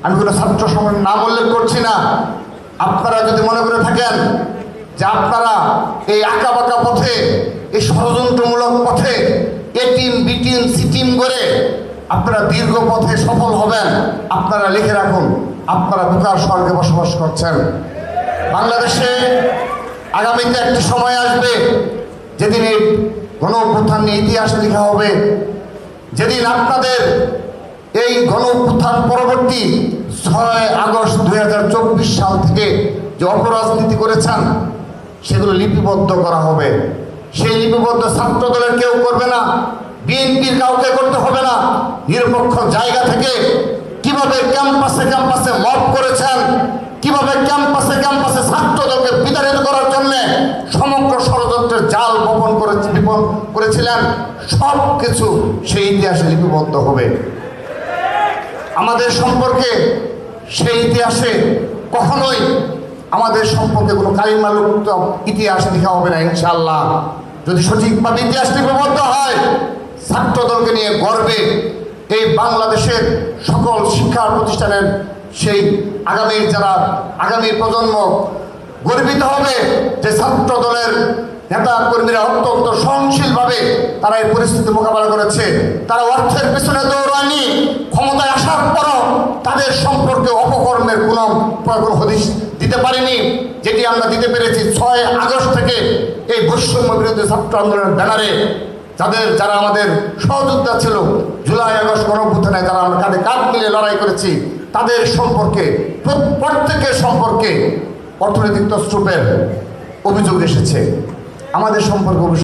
আমি কোনো ছাত্র সংগঠনের নাম উল্লেখ করছি না। আপনারা যদি মনে করে থাকেন যে আপনারা এই আঁকাবাঁকা পথে, এই ষড়যন্ত্রমূলক পথে এটিম বিটিম সিটিম করে আপনারা দীর্ঘ পথে সফল হবেন, আপনারা লিখে রাখুন, আপনারা বোকার স্বর্গে বসবাস করছেন। বাংলাদেশে আগামীতে একটি সময় আসবে যেদিন এই গণ অভ্যুত্থান নিয়ে ইতিহাস লেখা হবে, যেদিন আপনাদের এই গণ অভ্যুত্থান পরবর্তী 6 আগস্ট 2024 সাল থেকে যে অপরাজনীতি করেছেন সেগুলো লিপিবদ্ধ করা হবে। সেই লিপিবদ্ধ ছাত্র দলের কেউ করবে না, বিএনপির কাউকে করতে হবে না। নিরপেক্ষ জায়গা থেকে কিভাবে ক্যাম্পাসে ক্যাম্পাসে মব করেছেন, কিভাবে ক্যাম্পাসে ক্যাম্পাসে ছাত্র দলকে বিতাড়িত করার জন্য সমগ্র ষড়যন্ত্রের জাল বপন করেছিলেন, সব কিছু সেই ইতিহাসে লিপিবদ্ধ হবে। আমাদের সম্পর্কে সেই ইতিহাসে কখনোই আমাদের সম্পর্কে কোনো কালিমালুপ্ত ইতিহাস লেখা হবে না ইনশাআল্লাহ। যদি সঠিকভাবে ইতিহাস লিপিবদ্ধ হয়, ছাত্র দলকে নিয়ে গর্বে এই বাংলাদেশের সকল শিক্ষা প্রতিষ্ঠানের সেই আগামী প্রজন্ম গর্বিত হবে যে ছাত্র দলের নেতা কর্মীরা অত্যন্ত সহনশীলভাবে তারা এই পরিস্থিতি মোকাবেলা করেছে। তারা অর্থের পেছনে দৌড়ায়নি, ক্ষমতায় আসার পরও তাদের সম্পর্কে অপকর্মের কোনো হদিশ দিতে পারেনি, যেটি আমরা দিতে পেরেছি 6 আগস্ট থেকে এই বৈষম্য বিরোধী ছাত্র আন্দোলনের ব্যানারে যারা আমাদের সহযোদ্ধা ছিল, জুলাই আগস্ট গণঅভ্যুত্থানে যারা আমরা কাঁধে কাঁধ মিলে লড়াই করেছি, তাদের সম্পর্কে প্রত্যেকের সম্পর্কে অর্থনৈতিক তছরূপের অভিযোগ এসেছে। আমাদের সম্পর্কে